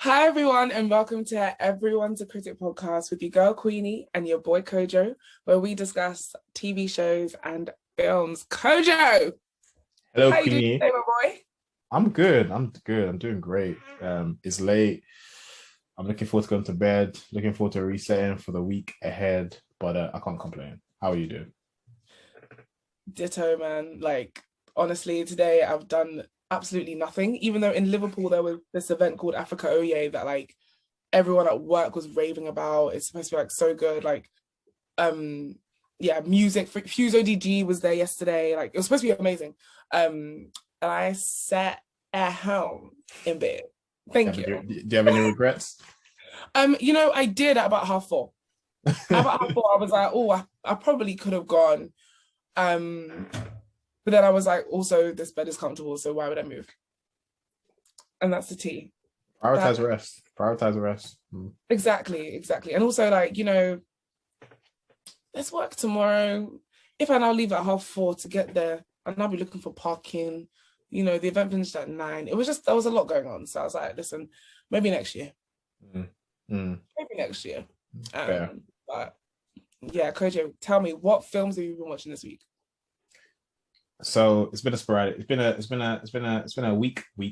Hi everyone, and welcome to Everyone's a Critic podcast with your girl Queenie and your boy Kojo, where we discuss TV shows and films. Kojo, Hello, how you doing Queenie. today, my boy? I'm good. I'm good. I'm doing great. It's late. I'm looking forward to going to bed. Looking forward to resetting for the week ahead. But I can't complain. How are you doing? Ditto, man. Like, honestly, today I've done absolutely nothing, even though in Liverpool there was this event called Africa Oye that like everyone at work was raving about. It's supposed to be like so good. Like, um, yeah, music. Fuse ODG was there yesterday. Like, it was supposed to be amazing. And I sat at home in bed. Thank you. Do you have any regrets? I did at about half four. At about half four, I was like, oh, I probably could have gone. Um, but then I was like, also, this bed is comfortable, so why would I move? And that's the tea. Prioritize That rest. Prioritize rest. exactly. And also, like, let's work tomorrow. If I now leave at half four to get there, and I'll be looking for parking. The event finished at 9. It was just there was a lot going on. So I was like, listen, maybe next year. Mm. Mm. Maybe next year. Fair. But yeah, Kojo, tell me, what films have you been watching this week? So it's been a sporadic. It's been a week. I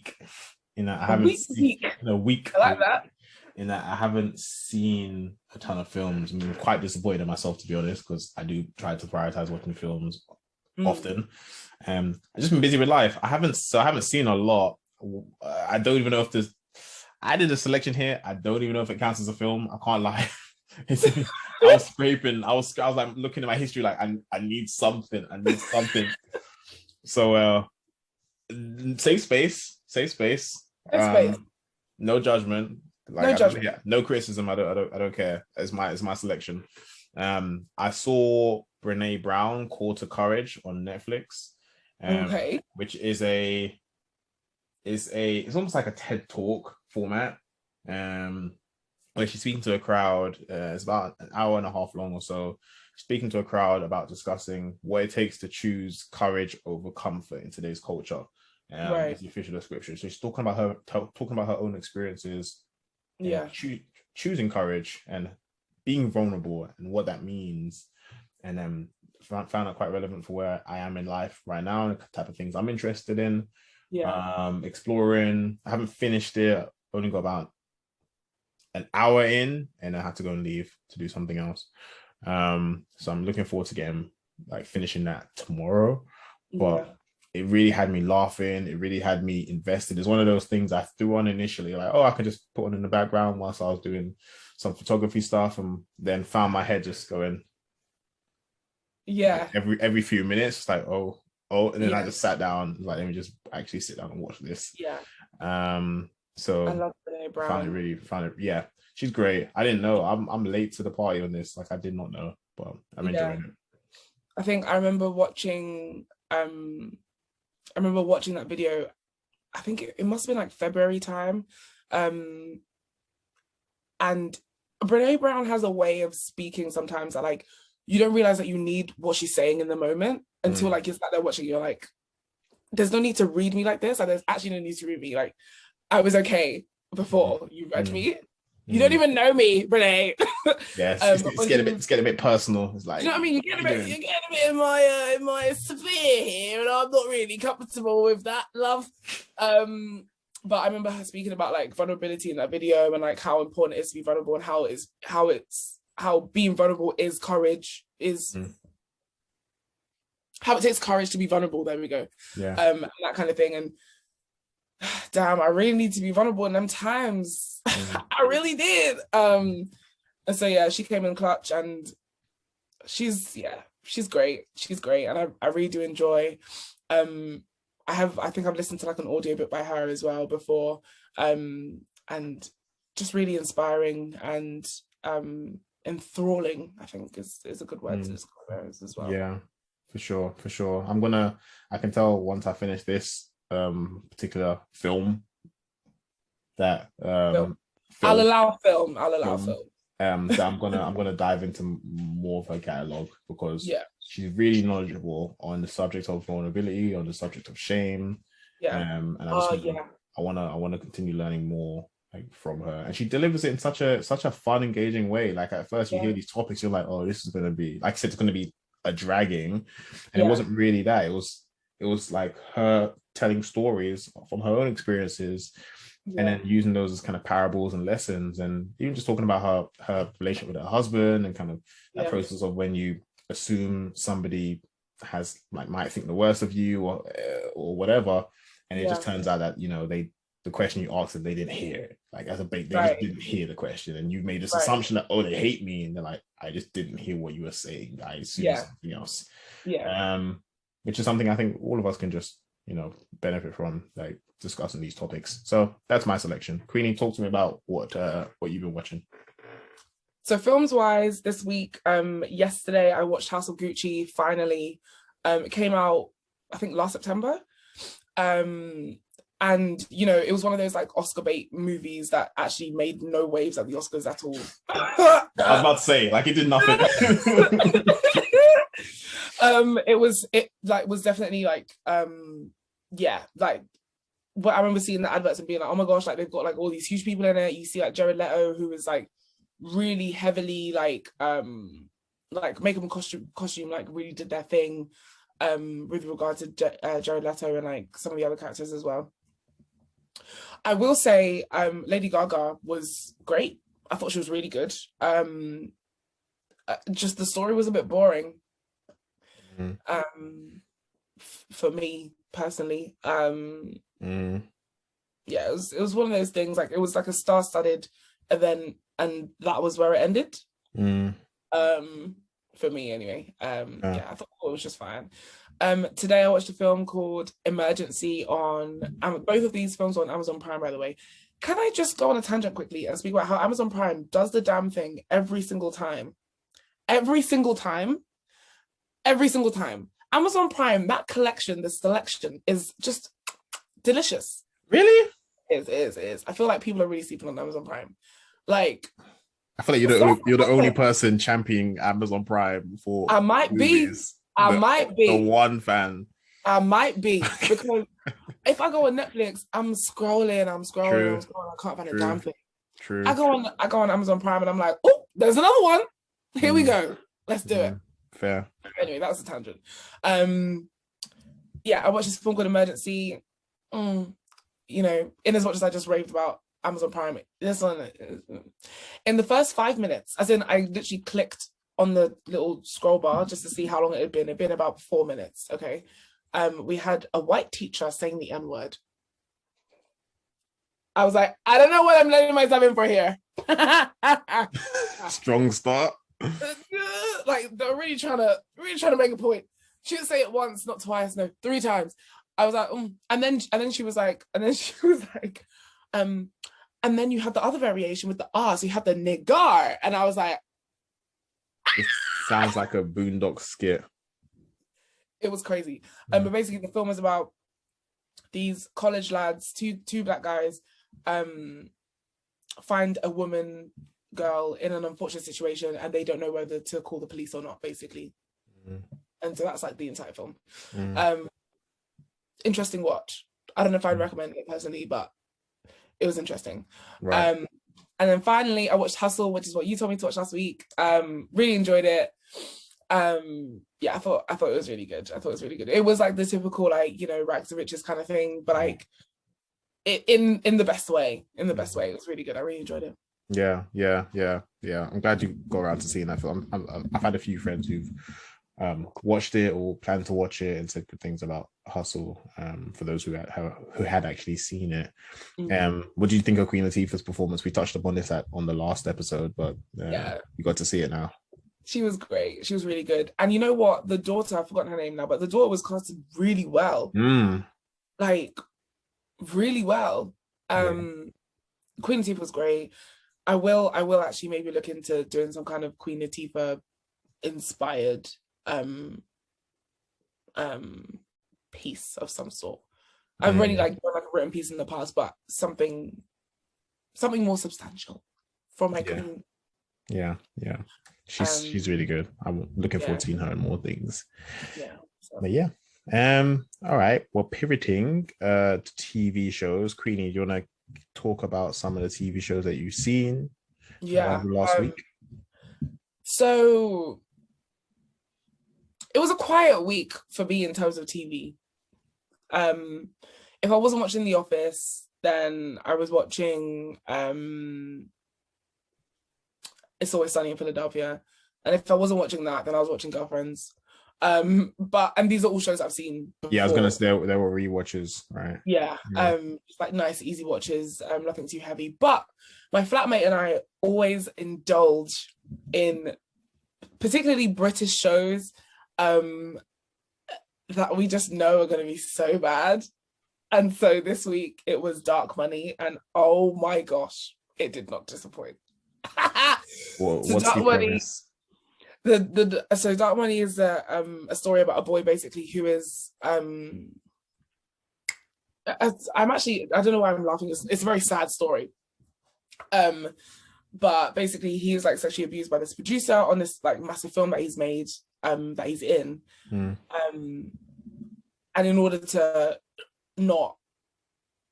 A haven't week, seen week. in a week. I like that. In that I haven't seen a ton of films. I'm quite disappointed in myself, to be honest, because I do try to prioritize watching films often. I've just been busy with life. I haven't seen a lot. I don't even know if there's. I did a selection here. I don't even know if it counts as a film. I can't lie. I was scraping. I was like looking at my history. Like I need something. I need something. So safe space. Safe space. No judgment. Like No judgment. no criticism. I don't care. It's my selection. I saw Brene Brown Call to Courage on Netflix. Okay. Which is it's almost like a TED Talk format. Where she's speaking to a crowd. It's about an hour and a half long or so. Speaking to a crowd about discussing what it takes to choose courage over comfort in today's culture. Right. Is the official description. So she's talking about her own experiences. Yeah. Choosing courage and being vulnerable and what that means, and then found it quite relevant for where I am in life right now and the type of things I'm interested in. Yeah. Exploring. I haven't finished it. Only got about an hour in, and I had to go and leave to do something else. So I'm looking forward to finishing that tomorrow. But it really had me laughing. It really had me invested. It's one of those things I threw on initially, like, oh, I could just put on in the background whilst I was doing some photography stuff, and then found my head just going, yeah, every few minutes, like, oh, and then I just sat down, like, let me just actually sit down and watch this. Yeah. So I love Brene Brown. Found it. Yeah, she's great. I didn't know. I'm late to the party on this. Like, I did not know, but I'm enjoying it. I think I remember watching that video. I think it must have been like February time. And Brene Brown has a way of speaking sometimes that like you don't realize that you need what she's saying in the moment until like you're sat there watching. You're like, there's no need to read me like this. Like, there's actually no need to read me. Like, I was okay before you read me. You don't even know me, Brene. Yes, it's getting a bit personal. It's like, you know what I mean? You're getting a bit in my sphere here, and I'm not really comfortable with that, love. But I remember her speaking about like vulnerability in that video and like how important it is to be vulnerable and how being vulnerable is courage, is how it takes courage to be vulnerable. There we go. Yeah. And that kind of thing. And damn, I really need to be vulnerable in them times. I really did. And so yeah, she came in clutch, and she's great. She's great, and I really do enjoy. I think I've listened to like an audiobook by her as well before, and just really inspiring and enthralling, I think is a good word to describe her as well. Yeah, for sure. I can tell once I finish this particular film that I'll allow film. So I'm gonna dive into more of her catalog, because she's really knowledgeable on the subject of vulnerability, on the subject of shame. And I want to continue learning more like from her, and she delivers it in such a fun, engaging way. Like at first, you hear these topics, you're like, oh, this is gonna be, like I said, it's gonna be a dragging, and it wasn't really that. It was like her telling stories from her own experiences, and then using those as kind of parables and lessons, and even just talking about her relationship with her husband, and kind of that process of when you assume somebody has like might think the worst of you or whatever, and it just turns out that the question you asked them, they didn't hear it. Like as a bait, they just didn't hear the question, and you made this assumption that, oh, they hate me, and they're like, I just didn't hear what you were saying. I assumed something else. Which is something I think all of us can just benefit from, like discussing these topics. So that's my selection. Queenie, talk to me about what you've been watching. So films wise, this week, yesterday I watched House of Gucci. Finally, it came out I think last September. And it was one of those like Oscar bait movies that actually made no waves at the Oscars at all. I was about to say, like, it did nothing. It was definitely like like what I remember seeing the adverts and being like, oh my gosh, like they've got like all these huge people in it. You see like Jared Leto, who is like really heavily like makeup and costume like really did their thing with regard to Jared Leto and like some of the other characters as well. I will say Lady Gaga was great. I thought she was really good. Just the story was a bit boring for me personally. It was one of those things, like it was like a star-studded event and that was where it ended. For me anyway. I thought it was just fine. Today I watched a film called Emergency on both of these films on Amazon Prime, by the way. Can I just go on a tangent quickly and speak about how Amazon Prime does the damn thing every single time? Every single time. Amazon Prime, that collection, the selection is just delicious. Really? It is. I feel like people are really sleeping on Amazon Prime. Like, I feel like you're the only person championing Amazon Prime for. I might movies. be the one fan. I might be, because if I go on Netflix, I'm scrolling. True. I can't find a damn thing. True. I go on Amazon Prime and I'm like, oh, there's another one. Here we go. Let's do it. Fair. Anyway, that was a tangent. I watched this film called Emergency. In as much as I just raved about Amazon Prime, this one, in the first 5 minutes, as in I literally clicked on the little scroll bar just to see how long it had been. It'd been about 4 minutes. Okay. We had a white teacher saying the N-word. I was like, I don't know what I'm letting myself in for here. Strong start. Like they're really trying to make a point. She didn't say it once, not twice, no, 3 times. I was like, and then she was like, and then you had the other variation with the R, so you had the niggar, and I was like, it sounds like a Boondock skit. It was crazy. But basically the film is about these college lads, two black guys, find a girl in an unfortunate situation and they don't know whether to call the police or not, basically. And so that's like the entire film. Interesting watch. I don't know if I'd recommend it personally, but it was interesting. Right. And then finally I watched Hustle, which is what you told me to watch last week. Really enjoyed it. I thought it was really good. It was like the typical, like, rags to riches kind of thing, but like in the best way. It was really good. I really enjoyed it. Yeah. I'm glad you got around to seeing that film. I've had a few friends who've watched it or planned to watch it and said good things about Hustle. For those who had actually seen it. What do you think of Queen Latifah's performance? We touched upon this on the last episode, but you got to see it now. She was great. She was really good. And you know what? The daughter, I've forgotten her name now, but the daughter was casted really well. Like, really well. Queen Latifah was great. I will actually maybe look into doing some kind of Queen Latifah inspired piece of some sort. I've already done a written piece in the past, but something more substantial from my queen. Yeah. She's really good. I'm looking forward to seeing her in more things. But all right. Well, pivoting to TV shows, Queenie, do you want to talk about some of the TV shows that you've seen Yeah. last week? So it was a quiet week for me in terms of TV. If I wasn't watching The Office, then I was watching It's Always Sunny in Philadelphia. And if I wasn't watching that, then I was watching Girlfriends. And these are all shows I've seen before. Yeah, I was gonna say they were rewatches, right? Yeah. Just like nice, easy watches, nothing too heavy. But my flatmate and I always indulge in particularly British shows that we just know are going to be so bad. And so this week it was Dark Money, and oh my gosh, it did not disappoint. Well, So what's Dark the Money, premise? so Dark Money is a story about a boy basically who is I'm actually, I don't know why I'm laughing. It's a very sad story. But basically he's like sexually abused by this producer on this like massive film that he's made, that he's in. And in order to not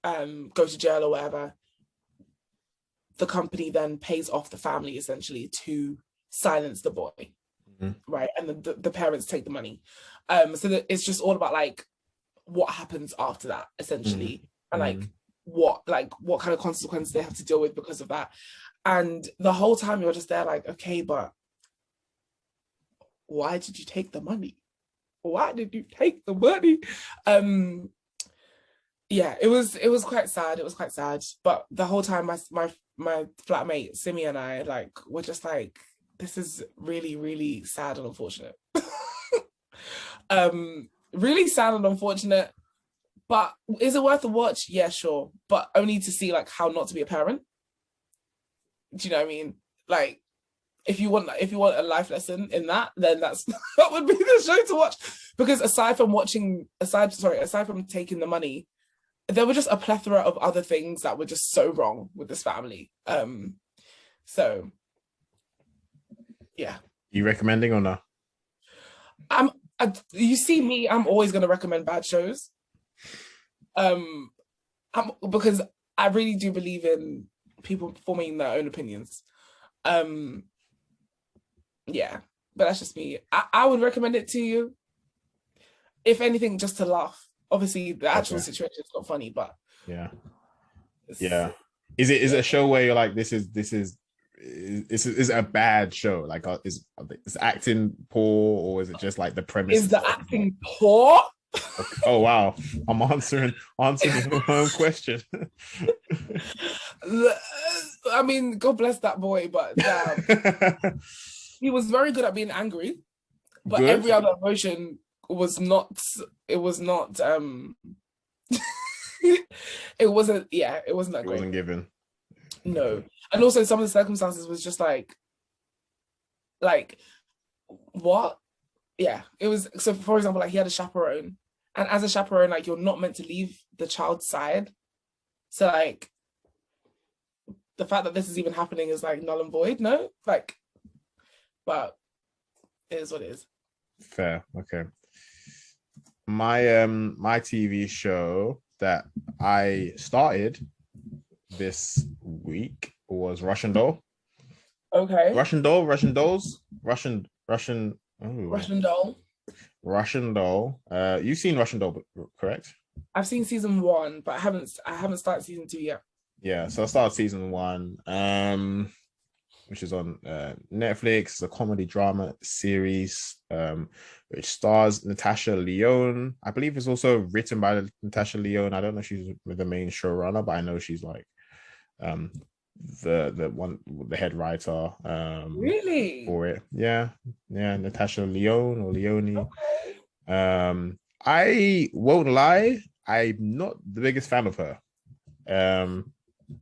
go to jail or whatever, the company then pays off the family essentially to silence the boy, right? And the parents take the money. So that it's just all about like what happens after that essentially, and like what kind of consequences they have to deal with because of that. And the whole time you're just there like, okay, but why did you take the money? Why did you take the money? Yeah, it was quite sad. It was quite sad. But the whole time my flatmate Simi and I like were just like, this is really, really sad and unfortunate. Really sad and unfortunate. But is it worth a watch? Yeah, sure. But only to see like how not to be a parent. Do you know what I mean? Like, if you want a life lesson in that, then that would be the show to watch. Because aside from taking the money, there were just a plethora of other things that were just so wrong with this family. So yeah. You recommending or no? You see me, I'm always gonna recommend bad shows. Because I really do believe in people forming their own opinions. Yeah, but that's just me. I would recommend it to you, if anything, just to laugh. Obviously, the actual situation is not funny, but yeah. Is it a show where you're like, this is a bad show? Like, is acting poor, or is it just like the premise? Is the acting poor? Oh wow, I'm answering my own question. I mean, God bless that boy, but he was very good at being angry, but every other emotion was not. It was not. It wasn't. Yeah, it wasn't that great. It wasn't given. No, and also some of the circumstances was just like what? Yeah, it was. So, for example, like he had a chaperone, and as a chaperone, like you're not meant to leave the child's side. So, like, the fact that this is even happening is like null and void. No, like, but it is what it is. Fair. Okay. My TV show that I started this week was Russian Doll. Okay. Russian Doll. Russian Dolls. Russian. Ooh. Russian Doll. Russian Doll. You've seen Russian Doll, correct? I've seen season 1, but I haven't started season 2 yet. Yeah, so I started season 1, which is on Netflix. It's a comedy drama series, which stars Natasha Lyonne. I believe it's also written by Natasha Lyonne. I don't know if she's the main showrunner, but I know she's like the head writer. Really? For it, yeah, Natasha Lyonne or Leone. Okay. I won't lie, I'm not the biggest fan of her.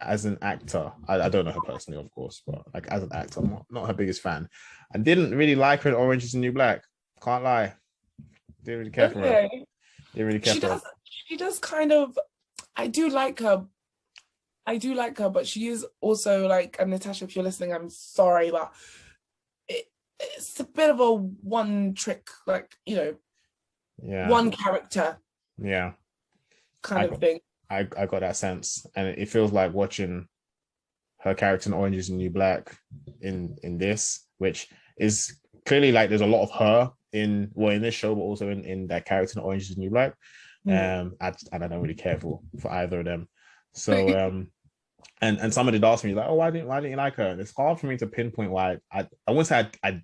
As an actor, I don't know her personally, of course, but like as an actor, I'm not her biggest fan. I didn't really like her in Orange Is the New Black. Can't lie. Didn't really care for her. Didn't really care for her. She does kind of. I do like her, but she is also like, and Natasha, if you're listening, I'm sorry, but it's a bit of a one trick, like, one character, kind of thing. I got that sense, and it feels like watching her character in Orange is the New Black in this, which is clearly like there's a lot of her in this show, but also in that character in Orange is the New Black. And I don't really care for either of them. So and somebody asked me like, oh, why didn't you like her? And it's hard for me to pinpoint why. I wouldn't say I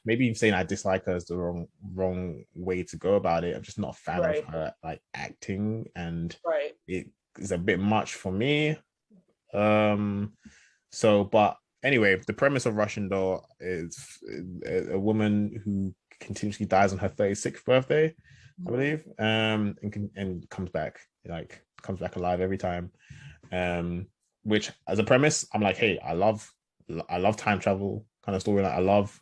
maybe saying I dislike her is the wrong way to go about it. I'm just not a fan of her like acting, and it is a bit much for me. So, but anyway, the premise of Russian Doll is a woman who continuously dies on her 36th birthday, I believe, and comes back alive every time. Which as a premise, I'm like, hey, I love time travel kind of storyline. I love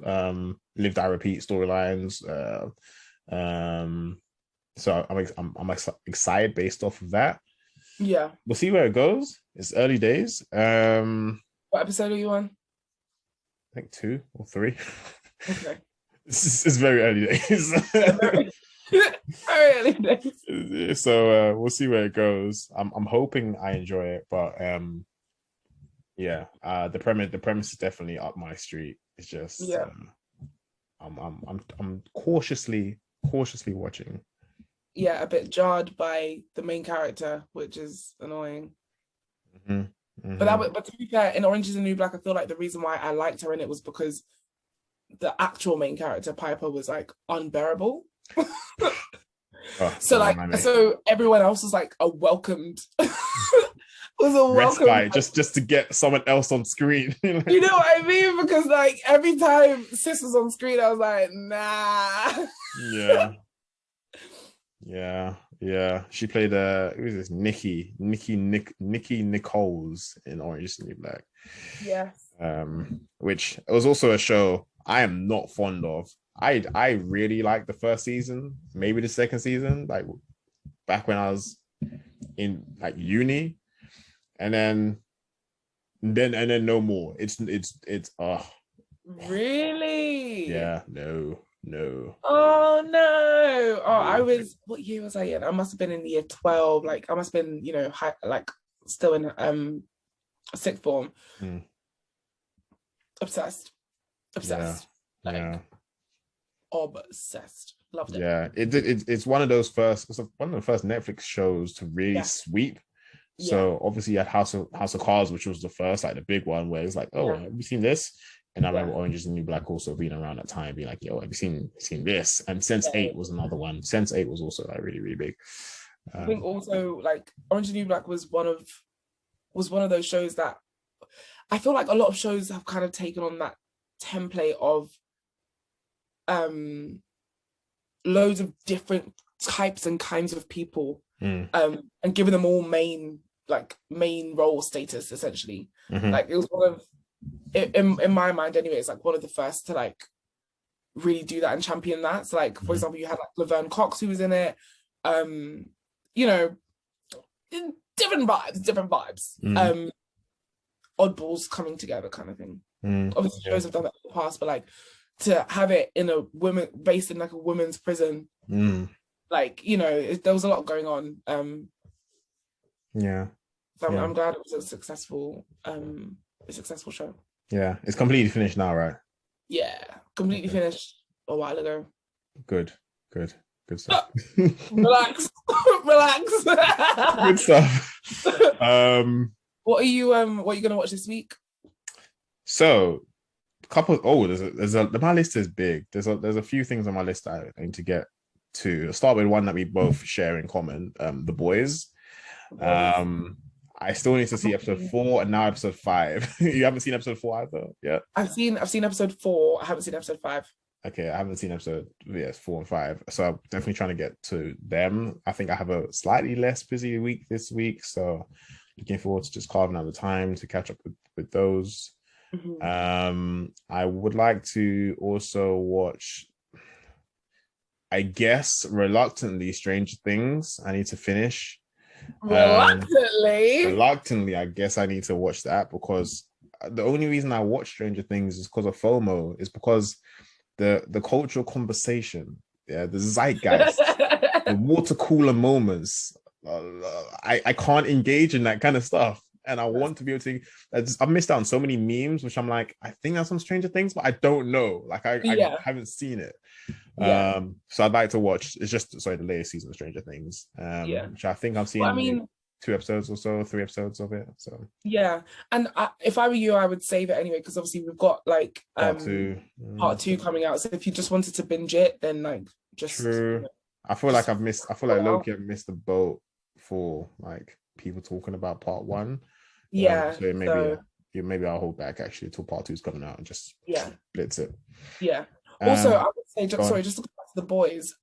live die repeat storylines. So I'm excited based off of that. Yeah, we'll see where it goes. It's early days. What episode are you on? I think 2 or 3. Okay. It's very early days. Very early days. So we'll see where it goes. I'm hoping I enjoy it, but yeah, the premise is definitely up my street. It's just I'm cautiously watching. Yeah, a bit jarred by the main character, which is annoying. But to be fair, in Orange is the New Black, I feel like the reason why I liked her in it was because the actual main character, Piper, was like unbearable. So everyone else was like a welcomed respite just to get someone else on screen. You know what I mean? Because like every time Sis was on screen, I was like, nah. Yeah. She played who is this? Nikki Nichols in Orange is the New Black. Yes. Which was also a show I am not fond of. I really liked the first season, maybe the second season, like back when I was in like uni, and then no more. It's really? Yeah, no. Oh no! What year was I in? I must have been in year 12. Like I must have been, still in sixth form. Obsessed. Yeah. Obsessed. Loved it. Yeah, it's one of the first Netflix shows to really sweep. So obviously you had House of Cards, which was the first, like the big one, where it's like, oh, have you seen this? And I remember Orange is the New Black also being around that time, being like, yo, have you seen this? And Sense8 was another one. Sense8 was also like really, really big. I think also like Orange is the New Black was one of those shows that I feel like a lot of shows have kind of taken on that template of loads of different types and kinds of people, and giving them all main role status essentially. Like it was one of, in my mind anyway, it's like one of the first to like really do that and champion that. So like for example, you had like Laverne Cox who was in it, different vibes. Oddballs coming together kind of thing. Obviously shows have done that in the past, but like to have it in based in like a women's prison, like there was a lot going on. So I'm glad it was a successful show. Yeah, it's completely finished now, right? Yeah, completely finished a while ago. Good stuff. Relax. Good stuff. What are you gonna watch this week? So, my list is big. There's a few things on my list that I need to get to. I'll start with one that we both share in common, The Boys. I still need to see episode 4 and now episode 5. You haven't seen episode 4 either? Yeah. I've seen episode 4. I haven't seen episode 5. Okay, I haven't seen episode 4 and 5. So I'm definitely trying to get to them. I think I have a slightly less busy week this week. So looking forward to just carving out the time to catch up with those. I would like to also watch, I guess, reluctantly, Stranger Things. I need to finish. Reluctantly, I guess I need to watch that, because the only reason I watch Stranger Things is because of FOMO. Is because the cultural conversation, the zeitgeist, the water cooler moments. I can't engage in that kind of stuff. And I want to be able to. I've missed out on so many memes, which I'm like, I think that's some Stranger Things, but I don't know. Like I haven't seen it. So I'd like to watch. It's just the latest season of Stranger Things. Which I think I've seen. Well, I mean, 2 episodes or so, 3 episodes of it. So yeah, and if I were you, I would save it anyway, because obviously we've got like part two coming out. So if you just wanted to binge it, then like just true. I feel like Loki have missed the boat for like people talking about part 1. Yeah. So maybe I'll hold back actually till part 2 is coming out and just blitz it. Yeah. Also, I would say, just to go back to the boys,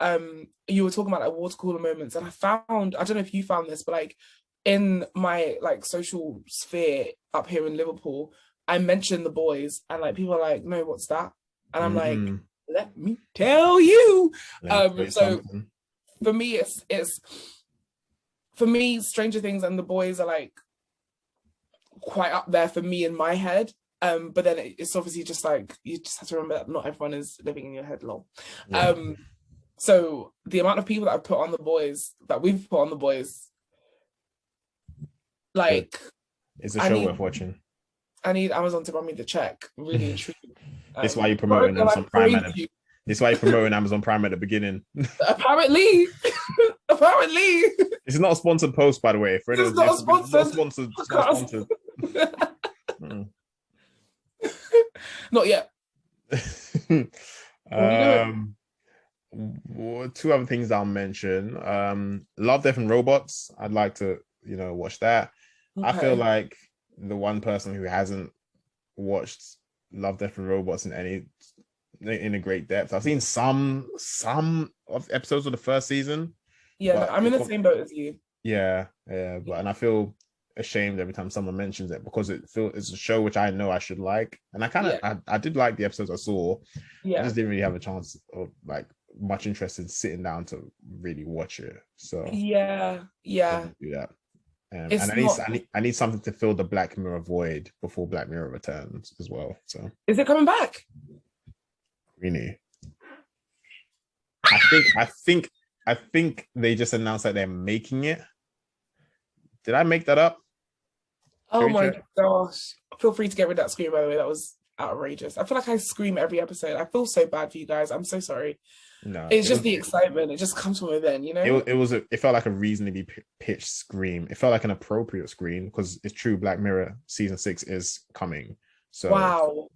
you were talking about like water cooler moments, and I found, I don't know if you found this, but like in my like social sphere up here in Liverpool, I mentioned the boys, and like people are like, no, what's that? And I'm like, let me tell you. So for me, it's for me, Stranger Things and the boys are like quite up there for me in my head. But then it's obviously just like, you just have to remember that not everyone is living in your head, lol. Yeah. So the amount of people that I've put on the boys, that we've put on the boys, like, it's a show worth watching. I need Amazon to run me the check, really and truly. This is why you're promoting Amazon Prime. This is why you're promoting Amazon Prime at the beginning. Apparently. It's not a sponsored post, by the way. It's not sponsored. Not yet. 2 other things I'll mention. Love, Death and Robots. I'd like to, watch that. Okay. I feel like the one person who hasn't watched Love, Death and Robots in a great depth. I've seen some of episodes of the first season. Yeah, I'm in the same boat as you. Yeah, and I feel ashamed every time someone mentions it, because it's a show which I know I should like, and I did like the episodes I saw. I just didn't really have a chance of like much interest in sitting down to really watch it. So do that. And I need something to fill the Black Mirror void before Black Mirror returns as well. So is it coming back? Really? I think they just announced that they're making it. Did I make that up? Oh my gosh. Feel free to get rid of that scream, by the way. That was outrageous. I feel like I scream every episode. I feel so bad for you guys. I'm so sorry. No, it's just the excitement. It just comes from within, It felt like a reasonably pitched scream. It felt like an appropriate scream, because it's true, Black Mirror season 6 is coming. So wow.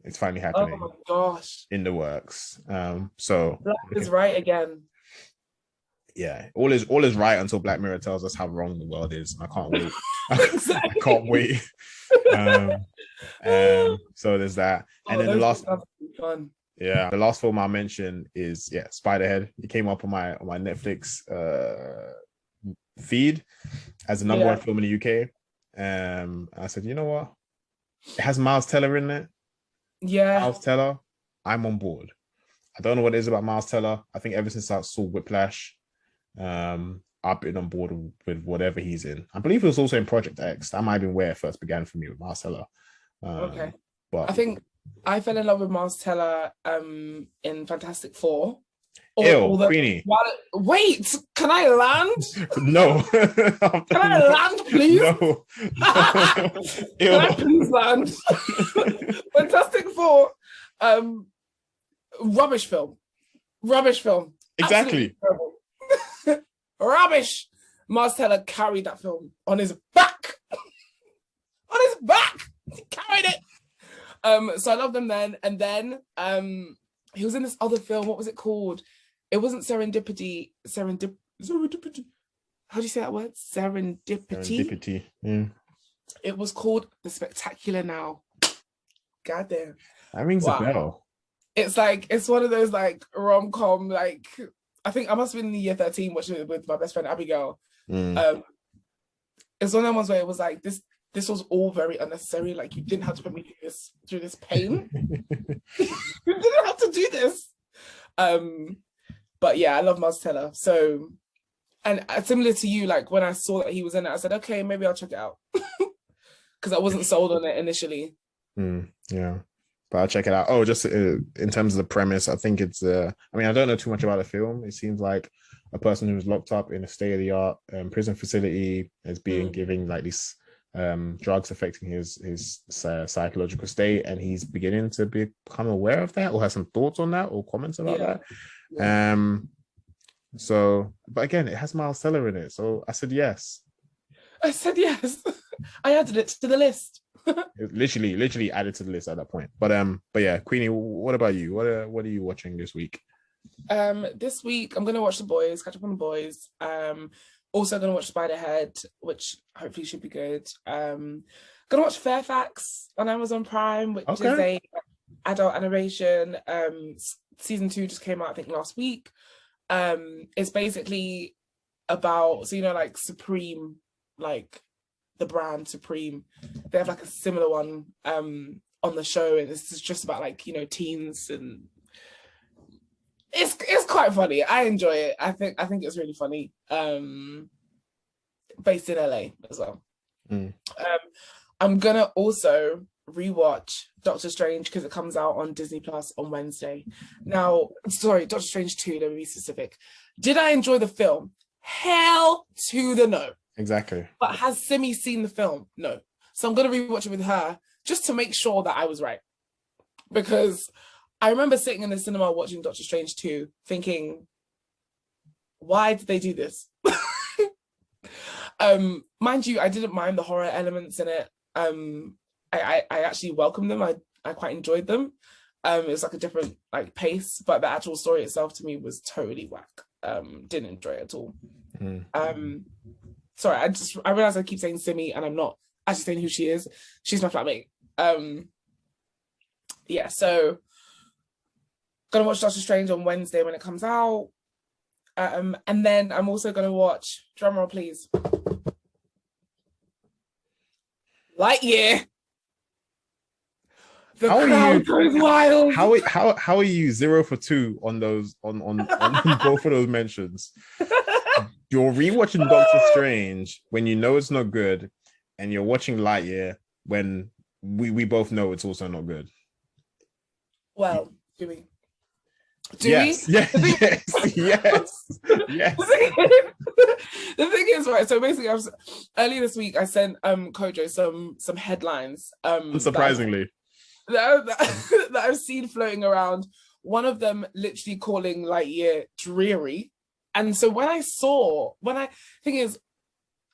It's finally happening. Oh my gosh. In the works. So Black is right again. Yeah, all is right until Black Mirror tells us how wrong the world is. I can't wait. I can't wait. So there's that. And then the last film I'll mention is Spiderhead. It came up on my Netflix feed as the number 1 film in the UK. I said, you know what? It has Miles Teller in it. Yeah. Miles Teller, I'm on board. I don't know what it is about Miles Teller. I think ever since I saw Whiplash, I've been on board with whatever he's in. I believe he was also in Project X. That might have been where it first began for me with Miles Teller. Okay. But I think I fell in love with Miles Teller in Fantastic Four. Queenie. Wait, can I land? No. Can I land, please? No. Can I please land? Fantastic Four. Rubbish film. Exactly. Rubbish. Miles Teller carried that film on his back. He carried it. So I loved him then. And then he was in this other film. What was it called? It wasn't Serendipity. Serendipity. How do you say that word? Serendipity. Yeah. It was called The Spectacular Now. Goddamn. That rings a bell. It's like, it's one of those like rom-com, like, I think I must have been in the year 13 watching it with my best friend Abigail. It's one of the ones where it was like, this was all very unnecessary. Like, you didn't have to put me through this pain. You didn't have to do this. But yeah, I love Miles Teller. So, and similar to you, like when I saw that he was in it, I said, okay, maybe I'll check it out. Because I wasn't sold on it initially. Yeah. but I'll check it out. Oh, just in terms of the premise, I think it's. I mean, I don't know too much about the film. It seems like a person who's locked up in a state-of-the-art prison facility is being given like these drugs affecting his psychological state, and he's beginning to become aware of that, or has some thoughts on that, or comments about that. Yeah. So, but again, it has Miles Teller in it, so I said yes. I said yes. I added it to the list. It literally added to the list at that point. But yeah, Queenie, what about you? What are you watching this week? This week I'm gonna watch The Boys, catch up on The Boys. Also gonna watch Spiderhead, which hopefully should be good. Gonna watch Fairfax on Amazon Prime, which is a adult animation. Season 2 just came out, I think, last week. It's basically about, so like Supreme, like the brand Supreme, they have like a similar one on the show, and it's just about like teens, and it's quite funny. I enjoy it. I think it's really funny. Based in LA as well. I'm gonna also rewatch Doctor Strange because it comes out on Disney Plus on Wednesday. Now, sorry, Doctor Strange 2, let me be specific. Did I enjoy the film? Hell to the no. Exactly. But has Simi seen the film? No. So I'm going to rewatch it with her just to make sure that I was right. Because I remember sitting in the cinema watching Doctor Strange 2 thinking, why did they do this? Mind you, I didn't mind the horror elements in it. I actually welcomed them. I quite enjoyed them. It was like a different like pace, but the actual story itself to me was totally whack. Didn't enjoy it at all. Sorry, I realize I keep saying Simi and I'm not actually saying who she is. She's my flatmate. Yeah, so gonna watch Doctor Strange on Wednesday when it comes out. And then I'm also gonna watch, drumroll please, Lightyear. The crowd goes wild. How are you 0 for 2 on those on both of those mentions? You're rewatching Doctor Strange when you know it's not good, and you're watching Lightyear when we both know it's also not good. Well, do we? Yes. Yes. The thing is, right, so basically earlier this week I sent Kojo some headlines. Unsurprisingly. That I've seen floating around. One of them literally calling Lightyear dreary. And so thing is,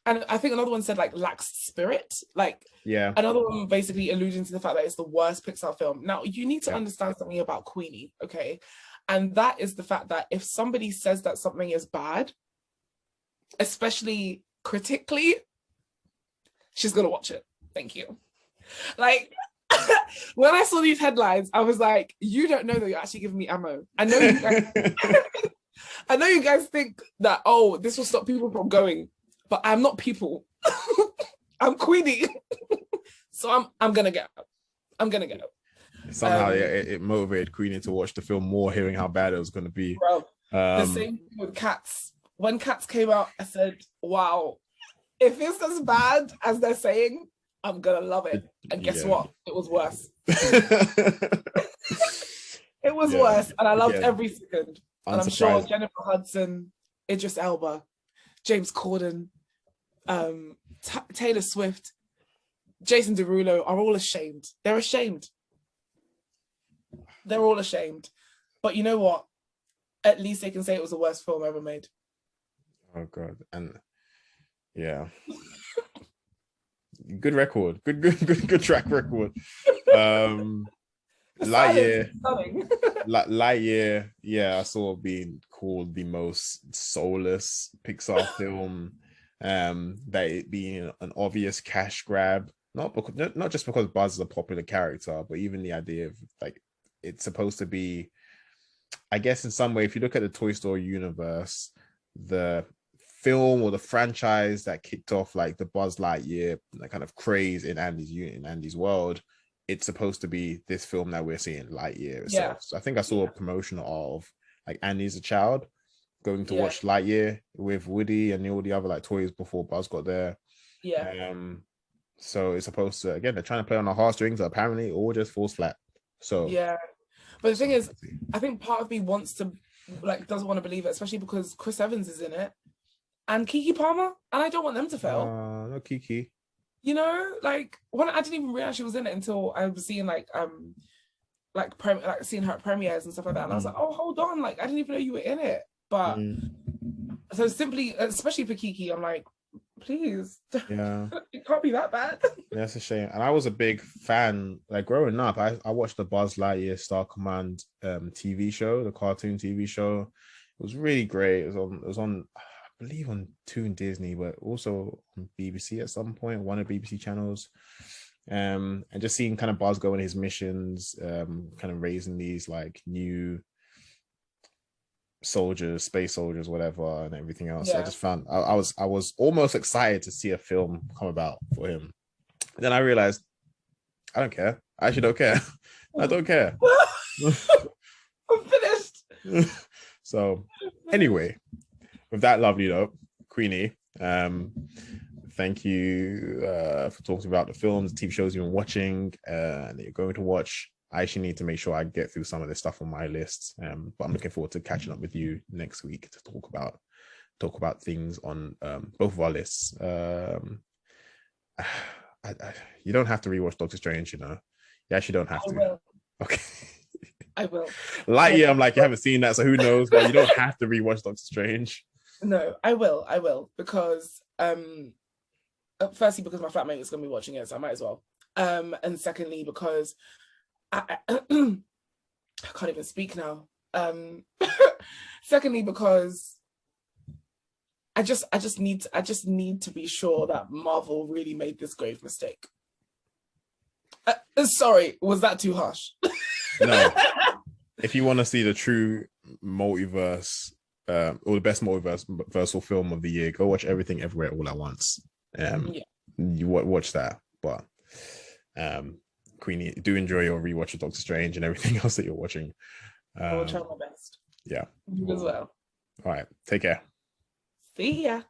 and I think another one said like lacks spirit. Like, yeah. Another one basically alluding to the fact that it's the worst Pixar film. Now, you need to understand something about Queenie, okay? And that is the fact that if somebody says that something is bad, especially critically, she's gonna watch it. Thank you. Like, when I saw these headlines, I was like, you don't know that you're actually giving me ammo. I know you guys I know you guys think that, oh, this will stop people from going, but I'm not people. I'm Queenie. So I'm gonna go. Somehow it motivated Queenie to watch the film more, hearing how bad it was going to be. Bro, the same thing with Cats. When Cats came out, I said, wow, if it's as bad as they're saying, I'm gonna love it. And guess what? It was worse. It was worse, and I loved every second. And I'm sure Jennifer Hudson, Idris Elba, James Corden, Taylor Swift, Jason Derulo are all ashamed. They're ashamed. They're all ashamed. But you know what? At least they can say it was the worst film ever made. Oh God. And yeah. Good record. Good track record. Lightyear. Lightyear, yeah, I saw being called the most soulless Pixar film. That it being an obvious cash grab, not just because Buzz is a popular character, but even the idea of like it's supposed to be, I guess in some way, if you look at the Toy Story universe, the film or the franchise that kicked off like the Buzz Lightyear that kind of craze in Andy's world, it's supposed to be this film that we're seeing, Lightyear itself. So I think I saw a promotion of like Andy as a child going to watch Lightyear with Woody and all the other like toys before Buzz got there. So it's supposed to, again, they're trying to play on the heartstrings, apparently all just falls flat. So yeah. But the thing is, I think part of me wants to, like, doesn't want to believe it, especially because Chris Evans is in it and Kiki Palmer, and I don't want them to fail. no Kiki. You know, like when I didn't even realize she was in it until I was seeing like seeing her at premieres and stuff like that, and I was like, oh, hold on, like I didn't even know you were in it. But so simply, especially for Kiki, I'm like, please, yeah, it can't be that bad. Yeah, that's a shame. And I was a big fan, like growing up. I watched the Buzz Lightyear Star Command TV show, the cartoon TV show. It was really great. It was on I believe on Toon Disney, but also on BBC at some point, one of BBC channels. And just seeing kind of Buzz go on his missions, kind of raising these like new soldiers, space soldiers, whatever, and everything else. Yeah. I just found I was almost excited to see a film come about for him. Then I realized I don't care. I actually don't care. I don't care. I'm finished. So anyway, with that lovely note, Queenie, thank you for talking about the films, TV shows you've been watching, and that you're going to watch. I actually need to make sure I get through some of this stuff on my list, but I'm looking forward to catching up with you next week to talk about things on both of our lists. You don't have to rewatch Doctor Strange, you know. You actually don't have to. Will. Okay. I will. Lightyear, I'm like, you haven't seen that, so who knows? But you don't have to rewatch Doctor Strange. No, I will, because firstly, because my flatmate is going to be watching it, so I might as well. And secondly, because I can't even speak now. Secondly, because I just need to be sure that Marvel really made this grave mistake. Sorry, was that too harsh? No. If you want to see the true multiverse, or the best multiversal film of the year, go watch Everything Everywhere All at Once. You watch that. But Queenie, do enjoy your rewatch of Doctor Strange and everything else that you're watching. I will try my best. Yeah. You as well. All right. Take care. See ya.